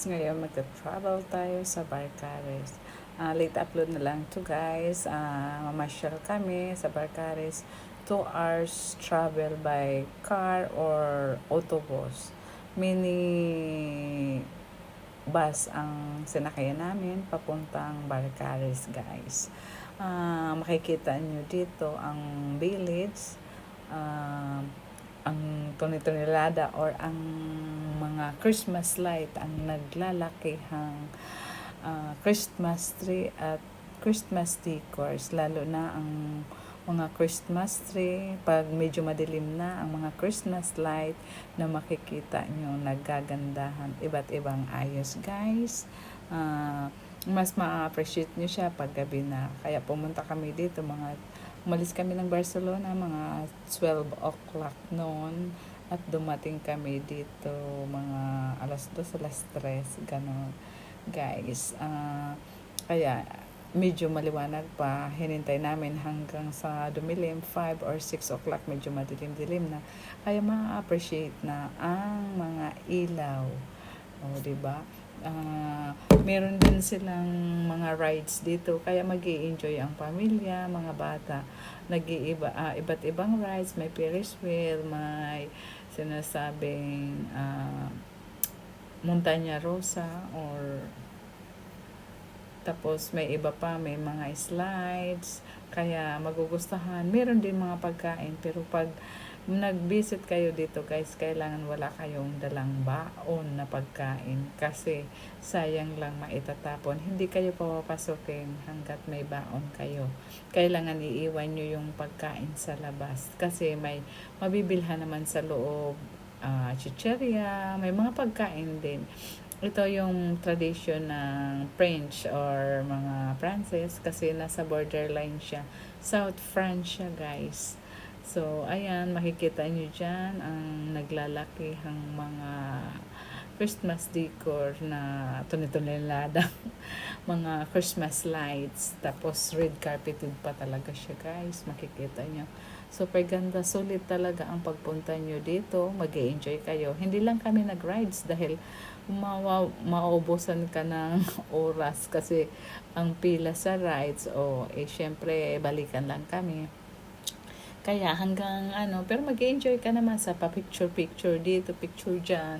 Ngayon magta-travel tayo sa Barcares. Late upload na lang to guys. Mamasyal kami sa Barcares. 2 hours travel by car or autobus. Mini bus ang sinakayan namin papuntang Barcares guys. Makikita nyo dito ang village. Ang tunitonelada or ang mga Christmas light ang naglalakihang Christmas tree at Christmas decors, lalo na ang mga Christmas tree, pag medyo madilim na, ang mga Christmas light na makikita nyo nagagandahan, iba't ibang ayos guys. Mas ma-appreciate nyo siya pag gabi na, kaya pumunta kami dito umalis kami ng Barcelona mga 12 o'clock noon at dumating kami dito mga alas 2, alas 3, gano'n guys. Kaya medyo maliwanag pa, hinintay namin hanggang sa dumilim 5 or 6 o'clock, medyo madilim-dilim na, kaya ma-appreciate na ang mga ilaw, o diba? Meron din silang mga rides dito, kaya mag-i-enjoy ang pamilya, mga bata. Iba't ibang rides, may Ferris wheel, may sinasabing Montaña Rosa, or tapos may iba pa, may mga slides, kaya magugustuhan. Meron din mga pagkain, pero pag nag-visit kayo dito guys, kailangan wala kayong dalang baon na pagkain kasi sayang lang maitatapon. Hindi kayo papapasokin hanggat may baon kayo. Kailangan iiwan nyo yung pagkain sa labas kasi may mabibilhan naman sa loob, chicheria, may mga pagkain din. Ito yung tradition ng French or mga Frances kasi nasa borderline siya. South France siya guys. So, ayan, makikita nyo dyan ang naglalakihang mga Christmas decor na tunitonelada. Mga Christmas lights. Tapos, red carpeted pa talaga siya, guys. Makikita nyo. Super ganda. Sulit talaga ang pagpunta nyo dito. Mag-enjoy kayo. Hindi lang kami nag-rides dahil maubusan ka ng oras kasi ang pila sa rides syempre balikan lang kami. Kaya hanggang pero mag-enjoy ka naman sa pa-picture dito, picture dyan.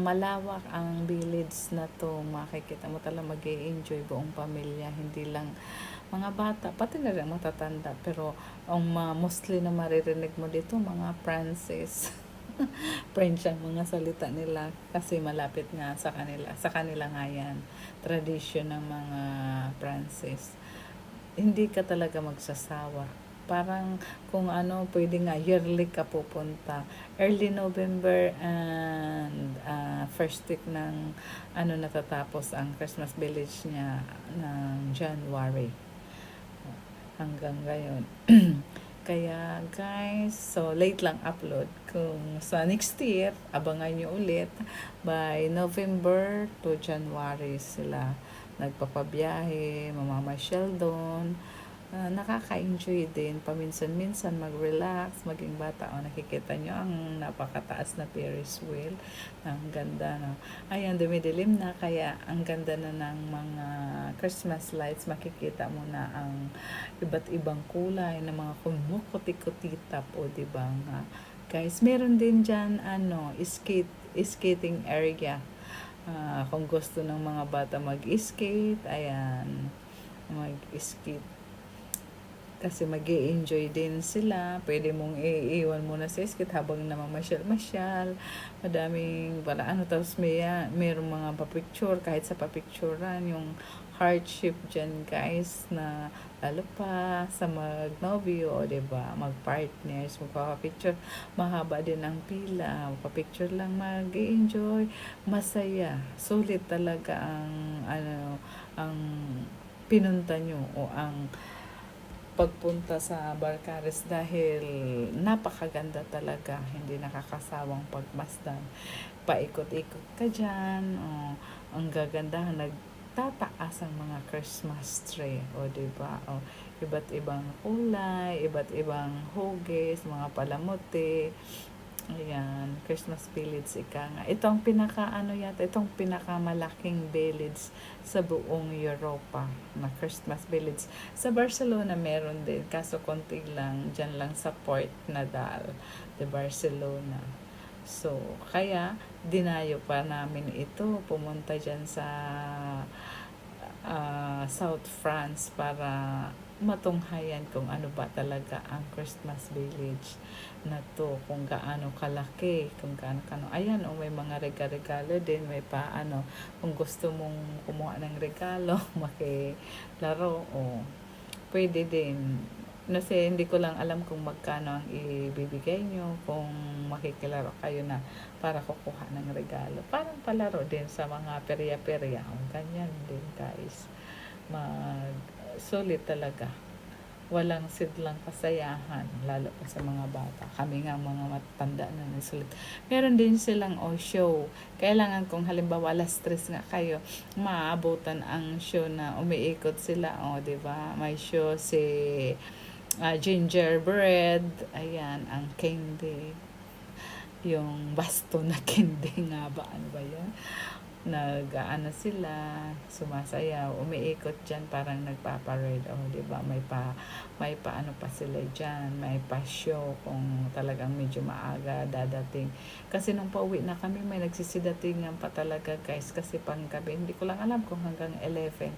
Malawak ang village na to. Makikita mo talaga mag-enjoy buong pamilya. Hindi lang mga bata, pati na rin matatanda. Pero ang mostly na maririnig mo dito, mga Francis. French ang mga salita nila kasi malapit nga sa kanila. Sa kanila nga yan. Tradition ng mga Francis. Hindi ka talaga magsasawa. Parang kung pwede nga yearly ka pupunta. Early November and first week ng natatapos ang Christmas village niya ng January hanggang ngayon. Kaya guys, so late lang upload. Kung sa next year, abangan nyo ulit. By November to January sila nagpapabiyahe, mamamasyal doon. Nakaka-enjoy din. Paminsan-minsan mag-relax, maging bata. Nakikita nyo ang napakataas na Ferris wheel. Ang ganda na. Ayan, dumidilim na. Kaya ang ganda na ng mga Christmas lights. Makikita mo na ang iba't ibang kulay ng mga kumukuti-kutitap. O diba nga. Guys, meron din dyan skating area. Kung gusto ng mga bata mag-skate, ayan, mag-skate. Kasi mag-i-enjoy din sila. Pwede mong iiwan muna sa skate habang namamasyal-masyal. Madaming tapos mayroong mga pa-picture, kahit sa pa-picturean, yung hardship dyan guys, na lalo pa sa mag-novio, o diba, mag-partners, magpapapicture, mahaba din ang pila, magpapicture lang, mag-i-enjoy, masaya, sulit talaga ang pinunta nyo o ang pagpunta sa Barcares dahil napakaganda talaga, hindi nakakasawang pagmasdan. Paikot-ikot ka dyan, ang gagandahan, nagtataas ang mga Christmas tree, o diba, iba't ibang kulay, iba't ibang hugis, mga palamuti, Ayan, Christmas village ika nga. Itong pinaka ano yata, itong pinakamalaking village sa buong Europa na Christmas village. Sa Barcelona meron din, kaso konti lang, dyan lang sa Port Nadal de Barcelona. So, kaya dinayo pa namin ito, pumunta dyan sa South France para matunghayan kung ano ba talaga ang Christmas village na to, kung gaano kalaki, kung gaano kano. Ayan, may mga regalo din, may paano, kung gusto mong kumuha ng regalo, makilaro, pwede din. Kasi hindi ko lang alam kung magkano ang ibibigay nyo kung makikilaro kayo na para kukuha ng regalo. Parang palaro din sa mga perya-perya. Ganyan din guys. Sulit talaga. Walang sidlang kasayahan, lalo pa sa mga bata. Kami nga mga matanda na nasulit. Meron din silang show. Kailangan kung halimbawa alas 3 nga kayo, maabutan ang show na umiikot sila. Di ba? May show si gingerbread, ayan, ang candy, yung basto na candy nga ba, ano ba yan? Nag-ano sila, sumasayaw, umiikot dyan, parang nagpaparade, diba, may pa ano pa sila dyan, may pa show kung talagang medyo maaga dadating. Kasi nung pauwi na kami, may nagsisidatingan pa talaga guys, kasi pang gabi, hindi ko lang alam kung hanggang 11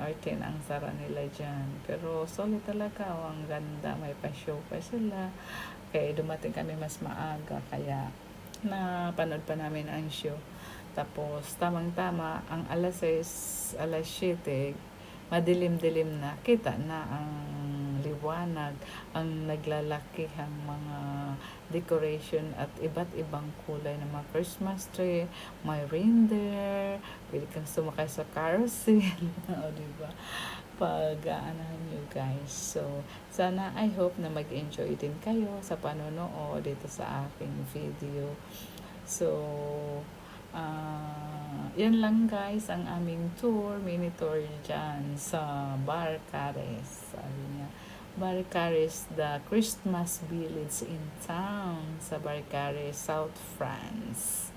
or 10 ang sara nila dyan. Pero solid talaga, ang ganda, may pa show pa sila. Kaya dumating kami mas maaga, kaya napanood pa namin ang show. Tapos, tamang-tama, ang alas 6, alas 7, madilim-dilim na. Kita na ang liwanag, ang naglalakihang mga decoration at iba't ibang kulay ng mga Christmas tree, may reindeer, pwede kang sumakay sa carousel, o diba? Pag-aanahan nyo guys. So, sana I hope na mag-enjoy din kayo sa panonood dito sa aking video. So, yan lang guys ang aming tour, mini tour dyan sa Barcares. Sabi niya, Barcares, the Christmas village in town sa Barcares, South France.